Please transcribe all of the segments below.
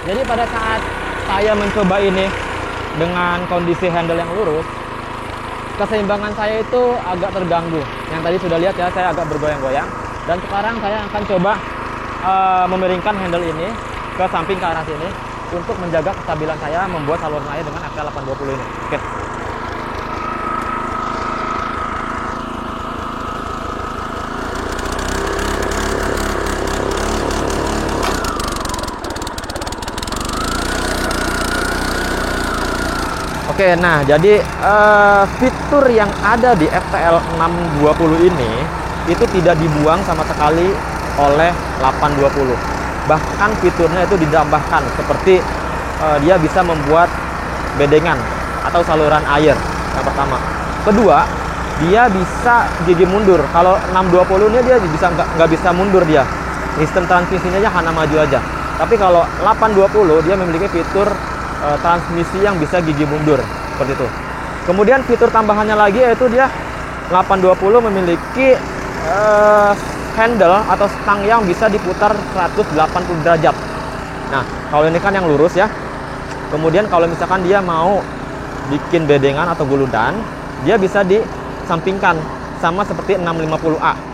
Jadi pada saat saya mencoba ini dengan kondisi handle yang lurus, keseimbangan saya itu agak terganggu. Yang tadi sudah lihat ya, saya agak bergoyang-goyang. Dan sekarang saya akan coba memiringkan handle ini ke samping ke arah sini untuk menjaga kestabilan saya membuat saluran air dengan FTL 820 ini. Oke. Oke, nah jadi fitur yang ada di FTL 620 ini itu tidak dibuang sama sekali oleh 820. Bahkan fiturnya itu ditambahkan seperti dia bisa membuat bedengan atau saluran air yang pertama. Kedua, dia bisa gigi mundur. Kalau 620 ini dia bisa nggak bisa mundur dia. Sistem transmisinya hanya maju aja. Tapi kalau 820 dia memiliki fitur transmisi yang bisa gigi mundur seperti itu. Kemudian fitur tambahannya lagi yaitu dia 820 memiliki handle atau stang yang bisa diputar 180 derajat. Nah, kalau ini kan yang lurus ya. Kemudian kalau misalkan dia mau bikin bedengan atau guludan, dia bisa disampingkan sama seperti 650A.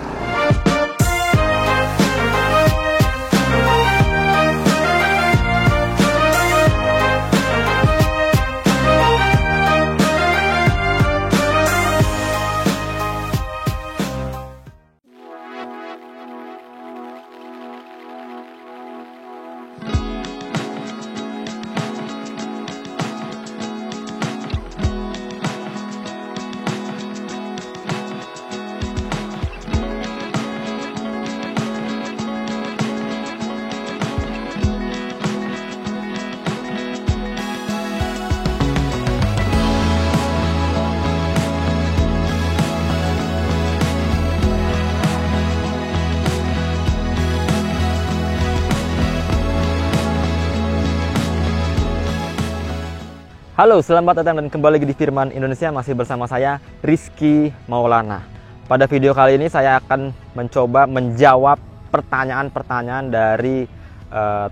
Halo, selamat datang dan kembali lagi di Firman Indonesia, masih bersama saya Rizky Maulana. Pada video kali ini saya akan mencoba menjawab pertanyaan-pertanyaan dari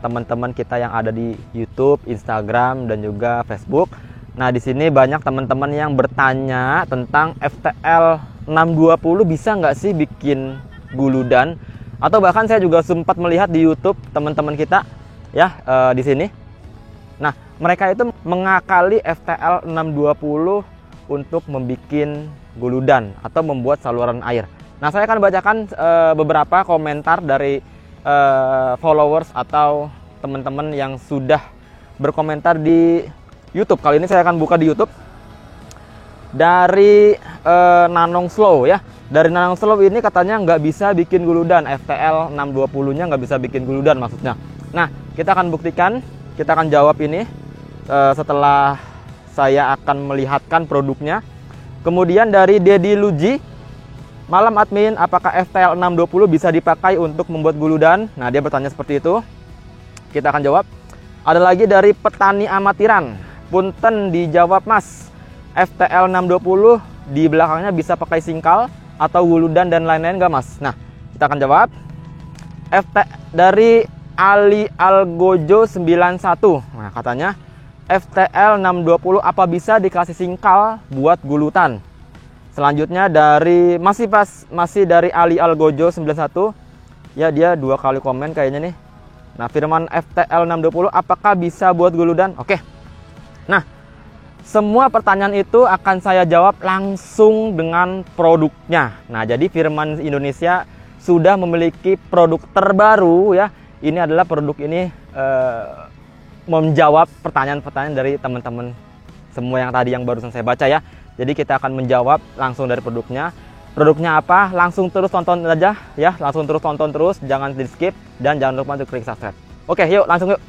teman-teman kita yang ada di YouTube, Instagram, dan juga Facebook. Nah, di sini banyak teman-teman yang bertanya tentang FTL 620 bisa nggak sih bikin guludan? Atau bahkan saya juga sempat melihat di YouTube teman-teman kita ya di sini. Nah, mereka itu mengakali FTL 620 untuk membuat guludan atau membuat saluran air. Nah, saya akan bacakan beberapa komentar dari followers atau teman-teman yang sudah berkomentar di YouTube. Kali ini saya akan buka di YouTube dari Nanong Slow ya. Dari Nanong Slow ini katanya nggak bisa bikin guludan, FTL 620-nya nggak bisa bikin guludan maksudnya. Nah, kita akan buktikan. Kita akan jawab ini setelah saya akan melihatkan produknya. Kemudian dari Dedi Luji, malam admin, apakah FTL 620 bisa dipakai untuk membuat guludan? Nah, dia bertanya seperti itu. Kita akan jawab. Ada lagi dari Petani Amatiran, punten dijawab mas, FTL 620 di belakangnya bisa pakai singkal atau guludan dan lain-lain nggak mas? Nah, kita akan jawab. Dari Ali Algojo 91. Nah, katanya FTL 620 apa bisa dikasih singkal buat gulutan? Selanjutnya dari masih dari Ali Algojo 91. Ya, dia 2 kali komen kayaknya nih. Nah, Firman FTL 620 apakah bisa buat guludan? Oke. Nah, semua pertanyaan itu akan saya jawab langsung dengan produknya. Nah, jadi Firman Indonesia sudah memiliki produk terbaru ya. Ini adalah produk ini menjawab pertanyaan-pertanyaan dari teman-teman semua yang tadi yang barusan saya baca ya. Jadi kita akan menjawab langsung dari produknya. Produknya apa? Langsung terus tonton aja ya. Langsung terus tonton terus, jangan di skip dan jangan lupa untuk klik subscribe. Oke, yuk langsung yuk.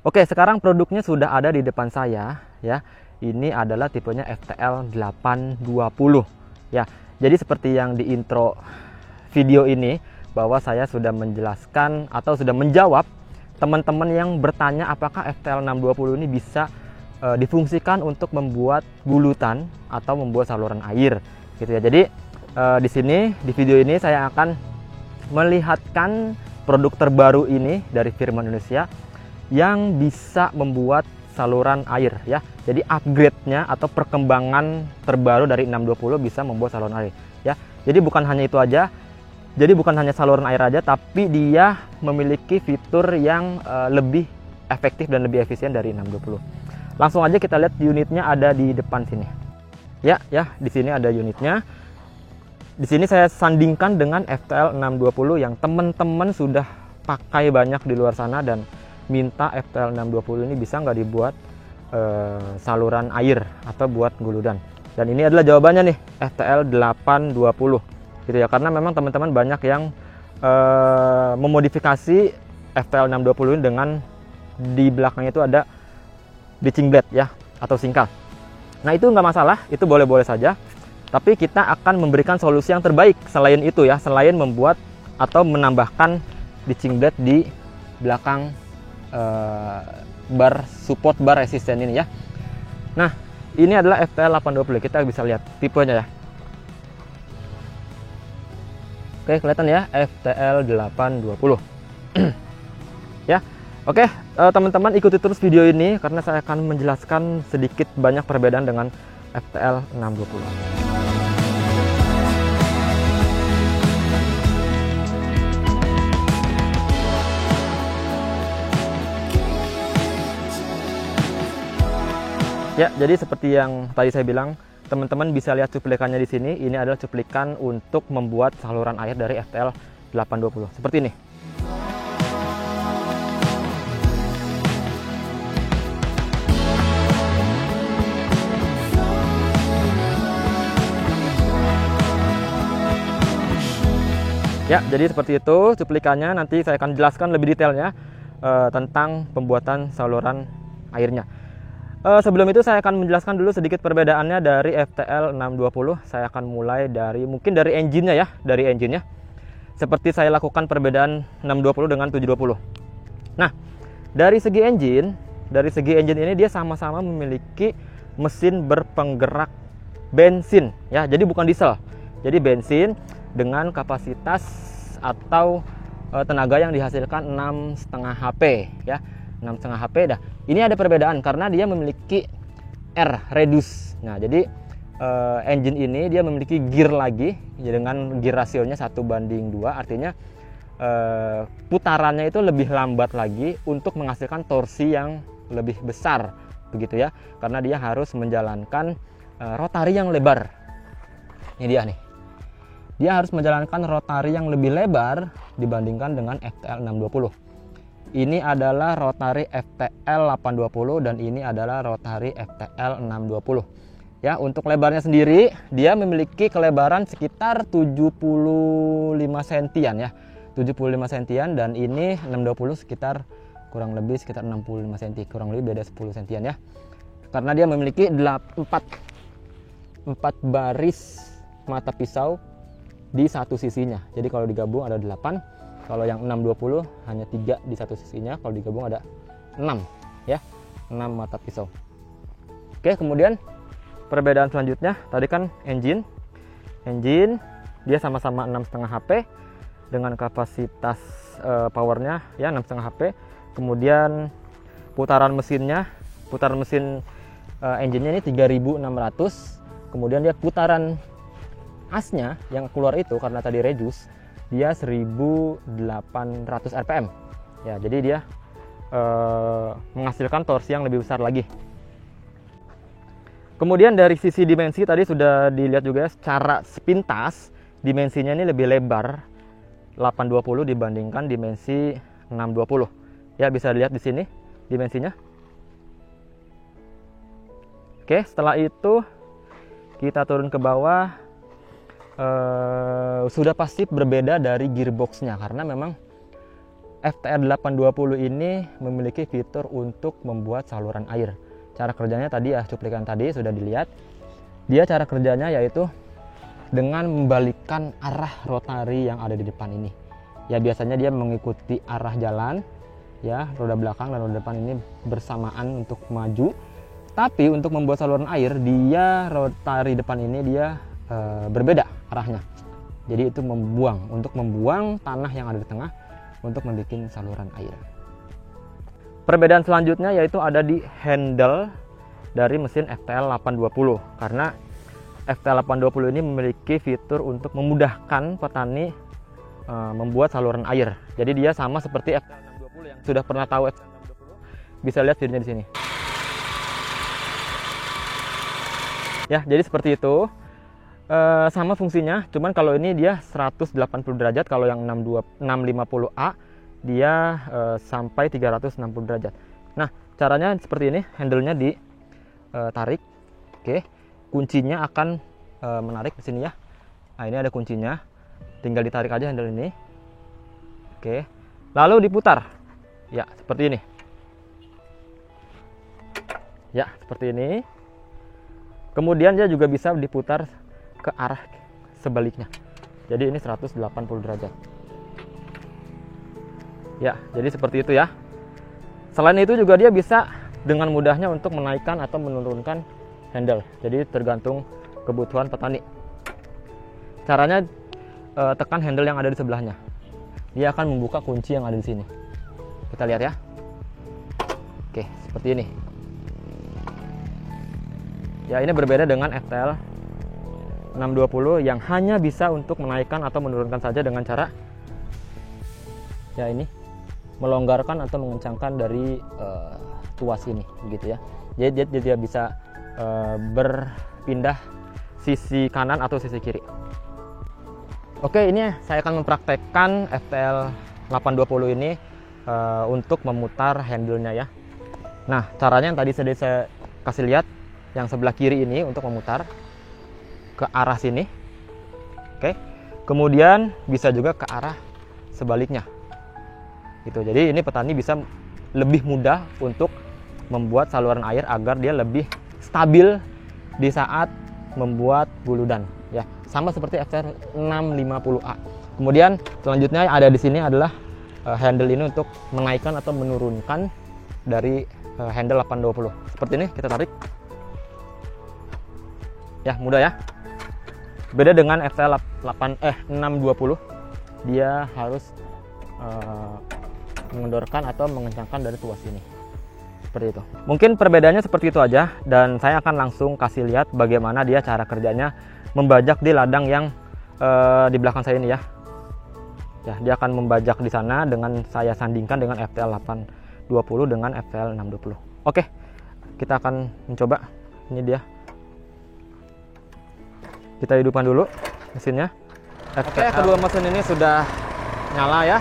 Oke, sekarang produknya sudah ada di depan saya ya. Ini adalah tipenya FTL 820 ya. Jadi seperti yang di intro video ini, bahwa saya sudah menjelaskan atau sudah menjawab teman-teman yang bertanya apakah FTL 620 ini bisa difungsikan untuk membuat gulutan atau membuat saluran air gitu ya. Jadi di sini di video ini saya akan melihatkan produk terbaru ini dari Firman Indonesia yang bisa membuat saluran air ya. Jadi upgrade-nya atau perkembangan terbaru dari 620 bisa membuat saluran air ya. Jadi bukan hanya itu aja. Jadi bukan hanya saluran air aja, tapi dia memiliki fitur yang lebih efektif dan lebih efisien dari 620. Langsung aja kita lihat unitnya ada di depan sini. Ya, di sini ada unitnya. Di sini saya sandingkan dengan FTL 620 yang teman-teman sudah pakai banyak di luar sana dan minta FTL 620 ini bisa nggak dibuat saluran air atau buat guludan. Dan ini adalah jawabannya nih, FTL 820 gitu ya. Karena memang teman-teman banyak yang memodifikasi FTL 620 ini dengan di belakangnya itu ada bleaching blade ya atau singkal. Nah itu nggak masalah, itu boleh-boleh saja. Tapi kita akan memberikan solusi yang terbaik selain itu ya, selain membuat atau menambahkan bleaching blade di belakang bar support bar resisten ini ya. Nah, ini adalah FTL 820. Kita bisa lihat tipenya ya. Oke, kelihatan ya, FTL 820. Ya. Oke, teman-teman ikuti terus video ini karena saya akan menjelaskan sedikit banyak perbedaan dengan FTL 620. Ya, jadi seperti yang tadi saya bilang, teman-teman bisa lihat cuplikannya di sini. Ini adalah cuplikan untuk membuat saluran air dari FTL 820. Seperti ini. Ya, jadi seperti itu cuplikannya. Nanti saya akan jelaskan lebih detailnya tentang pembuatan saluran airnya. Sebelum itu saya akan menjelaskan dulu sedikit perbedaannya dari FTL 620. Saya akan mulai dari mungkin dari engine-nya ya, dari engine-nya. Seperti saya lakukan perbedaan 620 dengan 720. Nah, dari segi engine ini dia sama-sama memiliki mesin berpenggerak bensin ya. Jadi bukan diesel. Jadi bensin dengan kapasitas atau tenaga yang dihasilkan 6,5 HP ya. 6,5 HP dah. Ini ada perbedaan karena dia memiliki R reduce. Nah, jadi engine ini dia memiliki gear lagi ya, dengan gear rasionya 1:2, artinya putarannya itu lebih lambat lagi untuk menghasilkan torsi yang lebih besar begitu ya. Karena dia harus menjalankan rotari yang lebar. Ini dia nih. Dia harus menjalankan rotari yang lebih lebar dibandingkan dengan FTL 620. Ini adalah rotari FTL 820 dan ini adalah rotari FTL 620. Ya, untuk lebarnya sendiri dia memiliki kelebaran sekitar 75 sentian ya. 75 sentian dan ini 620 sekitar kurang lebih sekitar 65 cm, kurang lebih beda 10 sentian ya. Karena dia memiliki 4 baris mata pisau di satu sisinya. Jadi kalau digabung ada 8. Kalau yang 620 hanya 3 di satu sisinya, kalau digabung ada 6 ya, 6 mata pisau. Oke, kemudian perbedaan selanjutnya tadi kan engine dia sama-sama 6,5 HP dengan kapasitas powernya ya 6,5 HP. Kemudian putaran mesin engine-nya ini 3600. Kemudian dia putaran asnya yang keluar itu karena tadi reduce dia 1800 rpm ya, jadi dia menghasilkan torsi yang lebih besar lagi. Kemudian dari sisi dimensi tadi sudah dilihat juga secara sepintas, dimensinya ini lebih lebar 820 dibandingkan dimensi 620 ya, bisa dilihat di sini dimensinya. Oke, setelah itu kita turun ke bawah. Sudah pasti berbeda dari gearboxnya karena memang FTL 820 ini memiliki fitur untuk membuat saluran air. Cara kerjanya tadi ya, cuplikan tadi sudah dilihat. Dia cara kerjanya yaitu dengan membalikkan arah rotari yang ada di depan ini. Ya biasanya dia mengikuti arah jalan, ya roda belakang dan roda depan ini bersamaan untuk maju. Tapi untuk membuat saluran air, dia rotari depan ini dia berbeda arahnya. Jadi itu untuk membuang tanah yang ada di tengah untuk membuat saluran air. Perbedaan selanjutnya yaitu ada di handle dari mesin FTL 820, karena FTL 820 ini memiliki fitur untuk memudahkan petani membuat saluran air. Jadi dia sama seperti FTL 620 yang sudah pernah tahu FTL 620, bisa lihat videonya di sini. Ya, jadi seperti itu. Sama fungsinya, cuman kalau ini dia 180 derajat, kalau yang 650A dia sampai 360 derajat. Nah, caranya seperti ini, handle-nya ditarik. Oke. Kuncinya akan menarik di sini ya. Nah, ini ada kuncinya. Tinggal ditarik aja handle ini. Oke. Lalu diputar. Ya, seperti ini. Ya, seperti ini. Kemudian dia juga bisa diputar ke arah sebaliknya. Jadi ini 180 derajat. Ya, jadi seperti itu ya. Selain itu juga dia bisa dengan mudahnya untuk menaikkan atau menurunkan handle. Jadi tergantung kebutuhan petani. Caranya tekan handle yang ada di sebelahnya. Dia akan membuka kunci yang ada di sini. Kita lihat ya. Oke, seperti ini. Ya, ini berbeda dengan FTL 620 yang hanya bisa untuk menaikkan atau menurunkan saja dengan cara ya ini melonggarkan atau mengencangkan dari tuas ini begitu ya. Jadi dia bisa berpindah sisi kanan atau sisi kiri. Oke, ini saya akan mempraktekkan FTL 820 ini untuk memutar handle-nya ya. Nah, caranya yang tadi saya kasih lihat yang sebelah kiri ini untuk memutar ke arah sini. Oke. Kemudian bisa juga ke arah sebaliknya. Gitu. Jadi ini petani bisa lebih mudah untuk membuat saluran air agar dia lebih stabil di saat membuat guludan ya. Sama seperti FTL 650A. Kemudian selanjutnya ada di sini adalah handle ini untuk menaikkan atau menurunkan dari handle 820. Seperti ini kita tarik. Ya, mudah ya. Beda dengan FTL 620, dia harus mengendorkan atau mengencangkan dari tuas ini. Seperti itu. Mungkin perbedaannya seperti itu aja, dan saya akan langsung kasih lihat bagaimana dia cara kerjanya membajak di ladang yang di belakang saya ini ya. Ya, dia akan membajak di sana dengan saya sandingkan dengan FTL 820 dengan FTL 620. Oke, kita akan mencoba. Ini dia. Kita hidupkan dulu mesinnya. Oke, kedua mesin ini sudah nyala ya.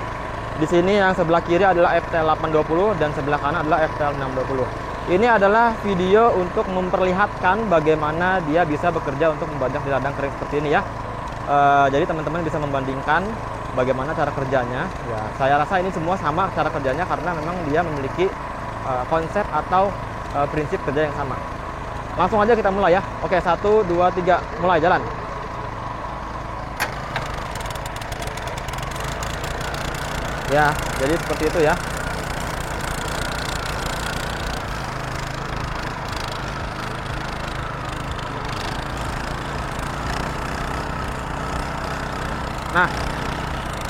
Di sini yang sebelah kiri adalah FTL 820 dan sebelah kanan adalah FTL 620. Ini adalah video untuk memperlihatkan bagaimana dia bisa bekerja untuk membajak di ladang kering seperti ini ya. Jadi teman-teman bisa membandingkan bagaimana cara kerjanya. Ya, saya rasa ini semua sama cara kerjanya karena memang dia memiliki konsep atau prinsip kerja yang sama. Langsung aja kita mulai ya. Oke, 1, 2, 3, mulai jalan. Ya, jadi seperti itu ya. Nah,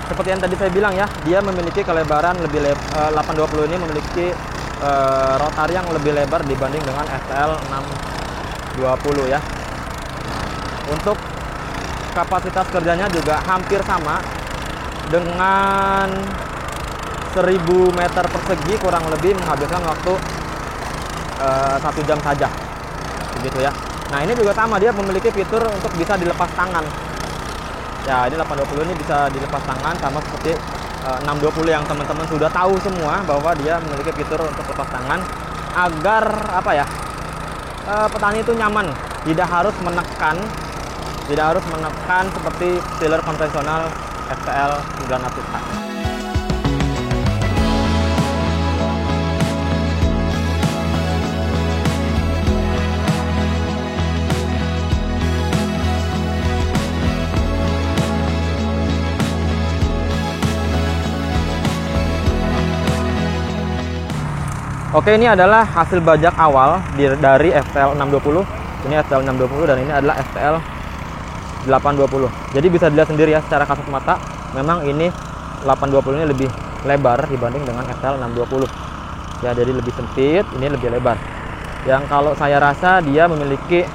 seperti yang tadi saya bilang ya, dia memiliki kelebaran lebih 820 ini memiliki rotari yang lebih lebar dibanding dengan FTL 620 ya. Untuk kapasitas kerjanya juga hampir sama dengan 1000 meter persegi, kurang lebih menghabiskan waktu 1 jam saja begitu ya. Nah, ini juga sama, dia memiliki fitur untuk bisa dilepas tangan ya. Ini 820 ini bisa dilepas tangan sama seperti 620 yang teman-teman sudah tahu semua, bahwa dia memiliki fitur untuk lepas tangan agar apa ya, petani itu nyaman, tidak harus menekan seperti tiller konvensional FTL 900A. Oke, ini adalah hasil bajak awal dari FTL 620. Ini FTL 620 dan ini adalah FTL 820. Jadi bisa dilihat sendiri ya secara kasat mata, memang ini 820 ini lebih lebar dibanding dengan FTL 620. Ya, jadi lebih sempit, ini lebih lebar. Yang kalau saya rasa dia memiliki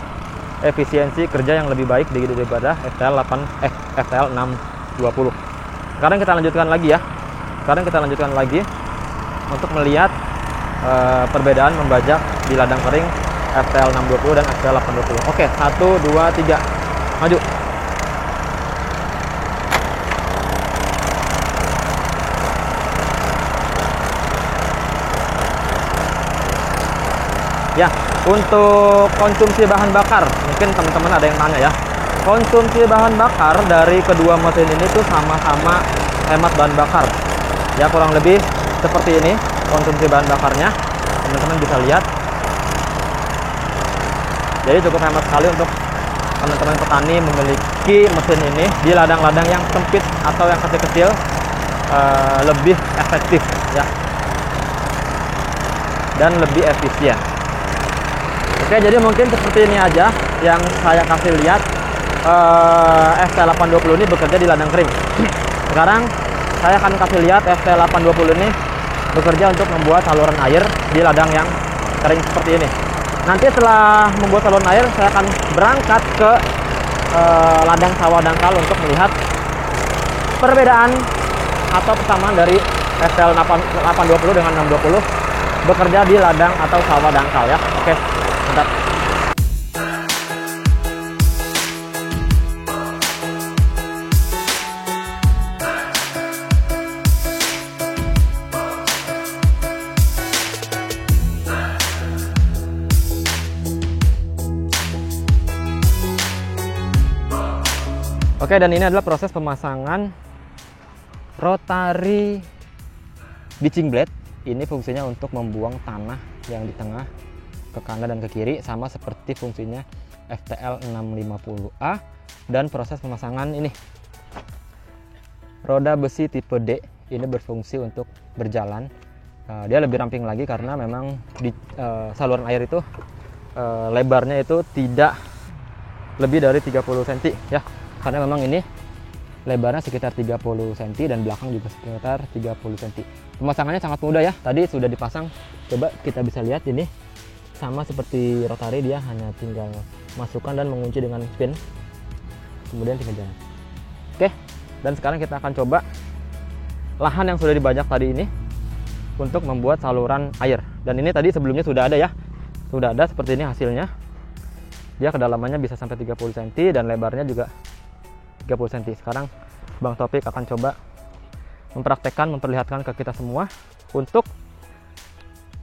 efisiensi kerja yang lebih baik daripada FTL 620. Sekarang kita lanjutkan lagi ya. Sekarang kita lanjutkan lagi untuk melihat perbedaan membajak di ladang kering FTL 620 dan FTL 820. Oke, 1 2 3. Maju. Ya, untuk konsumsi bahan bakar, mungkin teman-teman ada yang tanya ya. Konsumsi bahan bakar dari kedua mesin ini tuh sama-sama hemat bahan bakar. Ya, kurang lebih seperti ini konsumsi bahan bakarnya. Teman-teman bisa lihat. Jadi cukup hemat sekali untuk teman-teman petani memiliki mesin ini di ladang-ladang yang sempit atau yang kecil-kecil, lebih efektif ya. Dan lebih efisien. Oke, jadi mungkin seperti ini aja yang saya kasih lihat. FTL 820 ini bekerja di ladang kering. Sekarang saya akan kasih lihat FTL 820 ini bekerja untuk membuat saluran air di ladang yang kering seperti ini. Nanti setelah membuat saluran air, saya akan berangkat ke ladang sawah dangkal untuk melihat perbedaan atau persamaan dari FTL 820 dengan 620 bekerja di ladang atau sawah dangkal ya. Oke, mantap. Oke, dan ini adalah proses pemasangan rotary bitching blade. Ini fungsinya untuk membuang tanah yang di tengah ke kanan dan ke kiri, sama seperti fungsinya FTL 650A. Dan proses pemasangan ini, roda besi tipe D ini berfungsi untuk berjalan. Dia lebih ramping lagi karena memang di saluran air itu lebarnya itu tidak lebih dari 30 cm ya. Karena memang ini lebarnya sekitar 30 cm dan belakang juga sekitar 30 cm. Pemasangannya sangat mudah ya. Tadi sudah dipasang. Coba kita bisa lihat ini sama seperti rotary, dia hanya tinggal masukkan dan mengunci dengan pin. Kemudian tinggal jalan. Oke. Dan sekarang kita akan coba lahan yang sudah dibajak tadi ini untuk membuat saluran air. Dan ini tadi sebelumnya sudah ada ya. Sudah ada seperti ini hasilnya. Dia kedalamannya bisa sampai 30 cm dan lebarnya juga 30 cm. Sekarang Bang Topik akan coba mempraktekkan, memperlihatkan ke kita semua untuk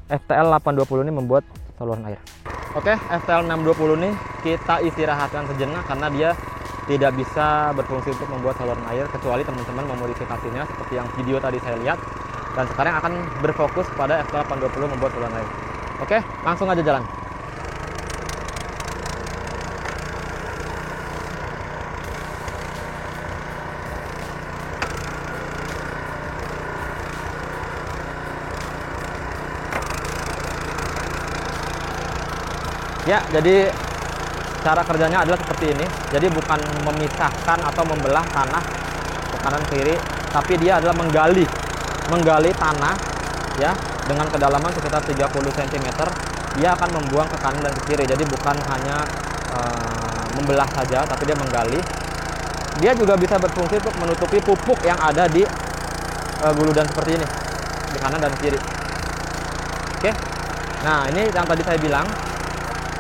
FTL 820 ini membuat saluran air. Oke, FTL 620 ini kita istirahatkan sejenak karena dia tidak bisa berfungsi untuk membuat saluran air kecuali teman-teman memodifikasinya seperti yang video tadi saya lihat. Dan sekarang akan berfokus pada FTL 820 membuat saluran air. Oke, langsung aja jalan. Ya, jadi cara kerjanya adalah seperti ini. Jadi bukan memisahkan atau membelah tanah ke kanan kiri, tapi dia adalah menggali tanah ya dengan kedalaman sekitar 30 cm. Dia akan membuang ke kanan dan ke kiri. Jadi bukan hanya membelah saja, tapi dia menggali. Dia juga bisa berfungsi untuk menutupi pupuk yang ada di guludan seperti ini di kanan dan kiri. Oke. Nah, ini yang tadi saya bilang.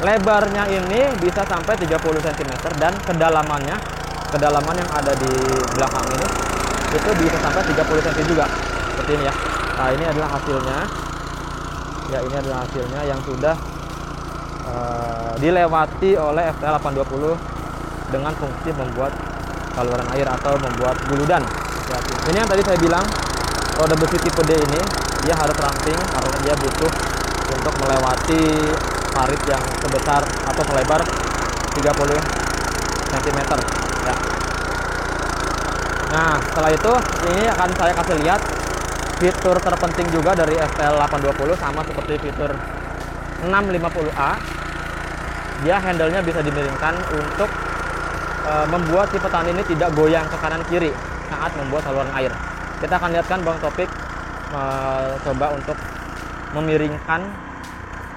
Lebarnya ini bisa sampai 30 cm dan kedalaman yang ada di belakang ini itu bisa sampai 30 cm juga. Seperti ini ya. Nah, ini adalah hasilnya. Ya, ini adalah hasilnya yang sudah dilewati oleh FTL 820 dengan fungsi membuat saluran air atau membuat guludan. Ini yang tadi saya bilang, roda besi tipe D ini dia harus ramping karena dia butuh untuk melewati parit yang sebesar atau selebar 30 cm ya. Nah, setelah itu ini akan saya kasih lihat fitur terpenting juga dari FTL 820 sama seperti fitur 650A, dia handle-nya bisa dimiringkan untuk membuat si petani ini tidak goyang ke kanan kiri saat membuat saluran air. Kita akan lihatkan Bang Topik coba untuk memiringkan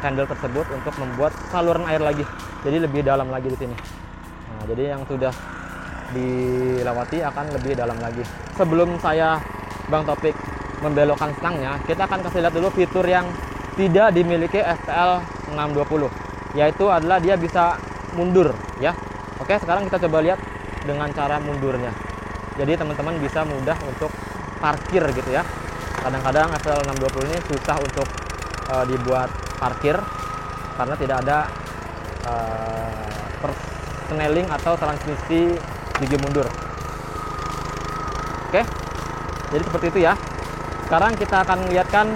handle tersebut untuk membuat saluran air lagi, jadi lebih dalam lagi di sini. Nah, jadi yang sudah dilewati akan lebih dalam lagi. Sebelum saya Bang Topik membelokkan stangnya, kita akan kasih lihat dulu fitur yang tidak dimiliki FTL 620, yaitu adalah dia bisa mundur ya. Oke, sekarang kita coba lihat dengan cara mundurnya. Jadi teman-teman bisa mudah untuk parkir gitu ya. Kadang-kadang FTL 620 ini susah untuk dibuat parkir karena tidak ada persneling atau transmisi gigi mundur. Oke, jadi seperti itu ya. Sekarang kita akan lihatkan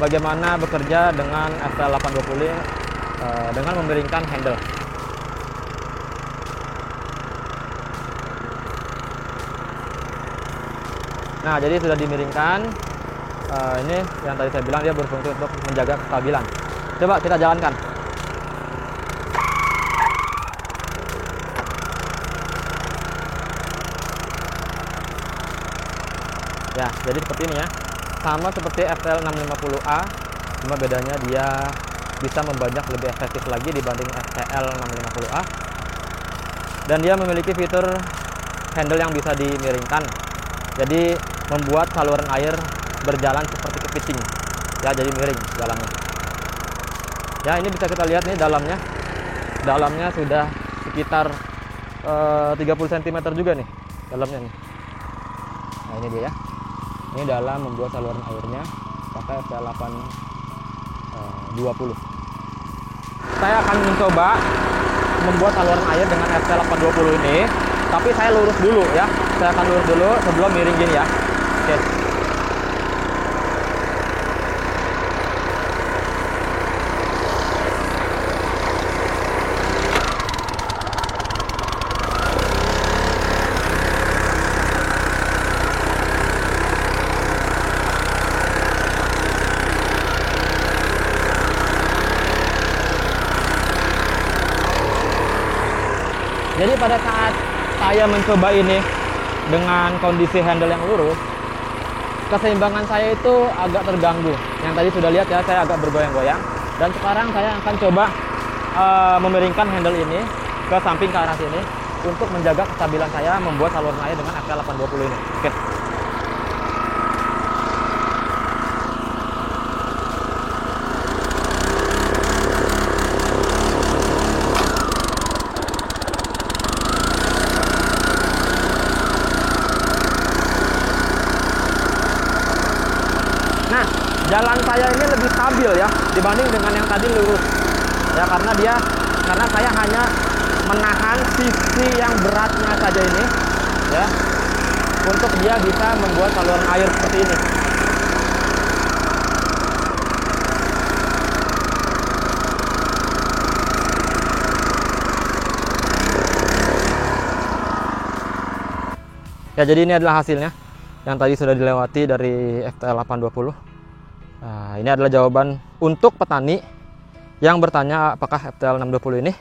bagaimana bekerja dengan FTL 820 dengan memiringkan handle. Nah, jadi sudah dimiringkan. Ini yang tadi saya bilang dia berfungsi untuk menjaga kestabilan. Coba kita jalankan. Ya, jadi seperti ini ya. Sama seperti FTL 650A, cuma bedanya dia bisa membajak lebih efektif lagi dibanding FTL 650A. Dan dia memiliki fitur handle yang bisa dimiringkan. Jadi membuat saluran air berjalan seperti kepiting. Ya, jadi miring jalannya. Ya, ini bisa kita lihat nih dalamnya. Dalamnya sudah sekitar 30 cm juga nih dalamnya nih. Nah, ini dia ya. Ini dalam membuat saluran airnya pakai FTL 820. Saya akan mencoba membuat saluran air dengan FTL 820 ini, tapi saya lurus dulu ya. Saya akan lurus dulu sebelum miring gini ya. Oke. Jadi pada saat saya mencoba ini dengan kondisi handle yang lurus, keseimbangan saya itu agak terganggu. Yang tadi sudah lihat ya, saya agak bergoyang-goyang. Dan sekarang saya akan coba memiringkan handle ini ke samping ke arah sini untuk menjaga kestabilan saya membuat saluran air dengan FTL 820 ini. Oke. Nah, jalan saya ini lebih stabil ya dibanding dengan yang tadi lurus. Ya, karena saya hanya menahan sisi yang beratnya saja ini ya untuk dia bisa membuat saluran air seperti ini. Ya, jadi ini adalah hasilnya yang tadi sudah dilewati dari FTL 820. Nah, ini adalah jawaban untuk petani yang bertanya apakah FTL 620 ini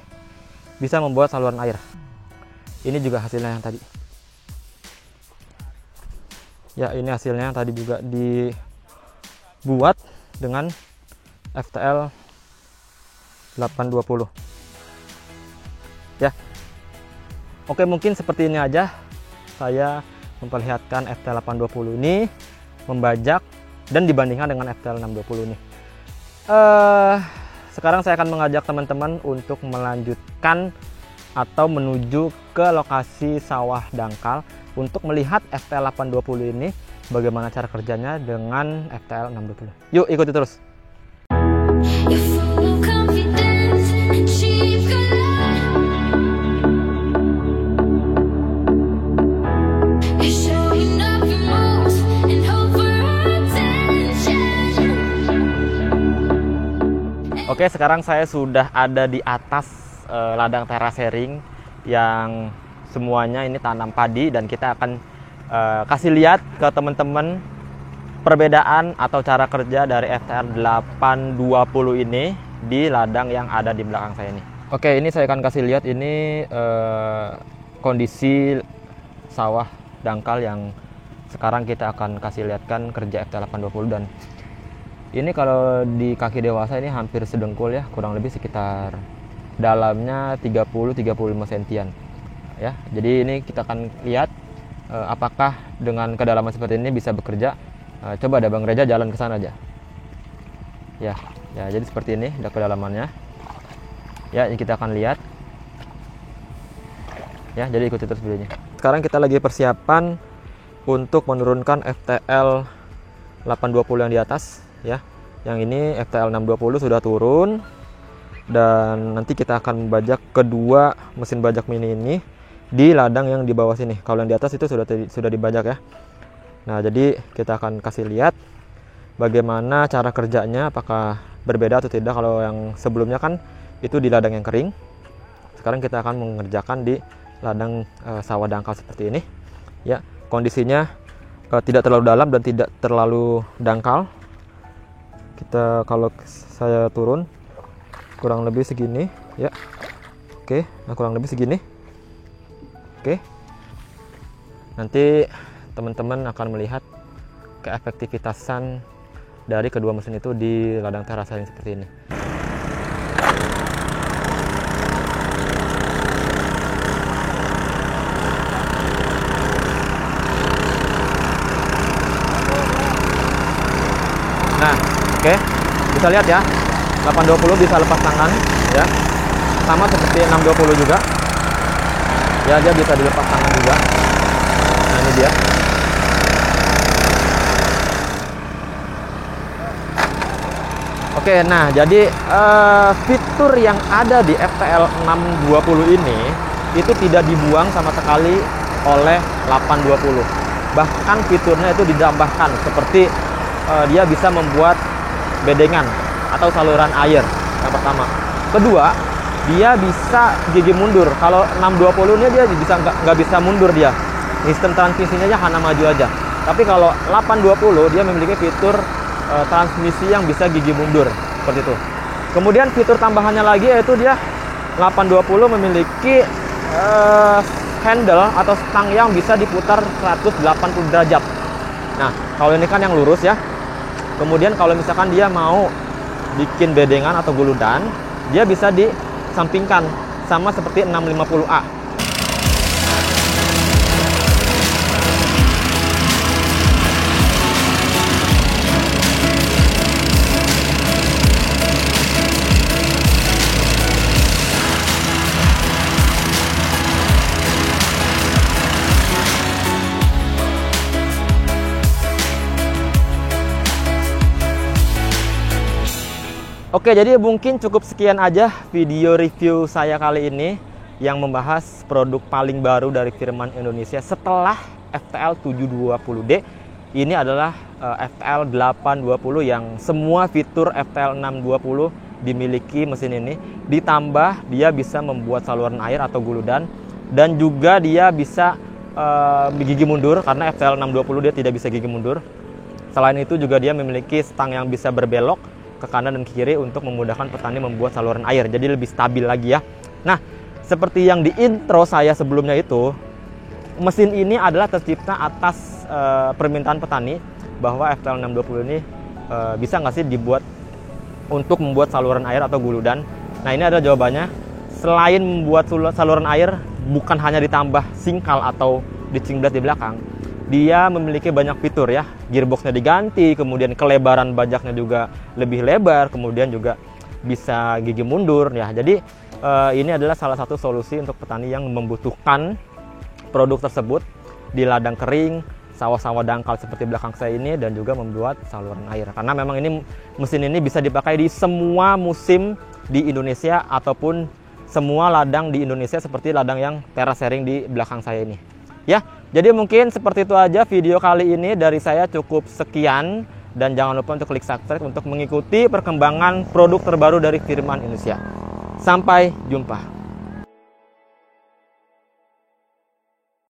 bisa membuat saluran air. Ini juga hasilnya yang tadi. Ya, ini hasilnya yang tadi juga dibuat dengan FTL 820. Ya. Oke, mungkin seperti ini aja saya memperlihatkan FTL 820 ini membajak dan dibandingkan dengan FTL 620 ini. Sekarang saya akan mengajak teman-teman untuk melanjutkan atau menuju ke lokasi sawah dangkal untuk melihat FTL 820 ini bagaimana cara kerjanya dengan FTL 620. Yuk, ikuti terus. Oke, sekarang saya sudah ada di atas ladang terasering yang semuanya ini tanam padi, dan kita akan kasih lihat ke teman-teman perbedaan atau cara kerja dari FTL 820 ini di ladang yang ada di belakang saya ini. Oke, ini saya akan kasih lihat ini kondisi sawah dangkal yang sekarang kita akan kasih lihatkan kerja FTL 820. Dan ini kalau di kaki dewasa ini hampir sedengkul ya, kurang lebih sekitar dalamnya 30-35 sentian ya. Jadi ini kita akan lihat apakah dengan kedalaman seperti ini bisa bekerja. Coba ada Bang Reza jalan ke sana aja. Ya, jadi seperti ini udah kedalamannya. Ya, ini kita akan lihat. Ya, jadi ikuti terus videonya. Sekarang kita lagi persiapan untuk menurunkan FTL 820 yang di atas ya. Yang ini FTL 620 sudah turun. Dan nanti kita akan membajak kedua mesin bajak mini ini di ladang yang di bawah sini. Kalau yang di atas itu sudah dibajak ya. Nah, jadi kita akan kasih lihat bagaimana cara kerjanya, apakah berbeda atau tidak. Kalau yang sebelumnya kan itu di ladang yang kering. Sekarang kita akan mengerjakan di ladang sawah dangkal seperti ini. Ya, kondisinya tidak terlalu dalam dan tidak terlalu dangkal. Kalau saya turun kurang lebih segini ya. Oke, nah kurang lebih segini. Oke. Nanti teman-teman akan melihat keefektivitasan dari kedua mesin itu di ladang terasa yang seperti ini. Nah, oke. Bisa lihat ya. 820 bisa lepas tangan ya. Sama seperti 620 juga. Ya, dia bisa dilepas tangan juga. Nah, ini dia. Oke, nah jadi fitur yang ada di FTL 620 ini itu tidak dibuang sama sekali oleh 820. Bahkan fiturnya itu ditambahkan seperti dia bisa membuat bedengan atau saluran air yang pertama. Kedua, dia bisa gigi mundur. Kalau 620 ini dia bisa nggak bisa mundur dia. Sistem transmisinya hanya maju aja. Tapi kalau 820 dia memiliki fitur transmisi yang bisa gigi mundur seperti itu. Kemudian fitur tambahannya lagi yaitu dia 820 memiliki handle atau stang yang bisa diputar 180 derajat. Nah, kalau ini kan yang lurus ya. Kemudian kalau misalkan dia mau bikin bedengan atau guludan, dia bisa disampingkan sama seperti 650A. Oke, jadi mungkin cukup sekian aja video review saya kali ini yang membahas produk paling baru dari Firman Indonesia setelah FTL 720D. Ini adalah FTL 820 yang semua fitur FTL 620 dimiliki mesin ini. Ditambah dia bisa membuat saluran air atau guludan, dan juga dia bisa gigi mundur karena FTL 620 dia tidak bisa gigi mundur. Selain itu juga dia memiliki stang yang bisa berbelok ke kanan dan ke kiri untuk memudahkan petani membuat saluran air, jadi lebih stabil lagi ya. Nah, seperti yang di intro saya sebelumnya itu, mesin ini adalah tercipta atas permintaan petani bahwa FTL 620 ini bisa nggak sih dibuat untuk membuat saluran air atau guludan. Nah, ini ada jawabannya. Selain membuat saluran air, bukan hanya ditambah singkal atau ditching blade di belakang, dia memiliki banyak fitur ya. Gearboxnya diganti, kemudian kelebaran bajaknya juga lebih lebar, kemudian juga bisa gigi mundur ya. Jadi ini adalah salah satu solusi untuk petani yang membutuhkan produk tersebut di ladang kering, sawah-sawah dangkal seperti belakang saya ini, dan juga membuat saluran air. Karena memang ini mesin ini bisa dipakai di semua musim di Indonesia ataupun semua ladang di Indonesia seperti ladang yang terasering di belakang saya ini. Ya, jadi mungkin seperti itu aja video kali ini dari saya, cukup sekian, dan jangan lupa untuk klik subscribe untuk mengikuti perkembangan produk terbaru dari Firman Indonesia. Sampai jumpa.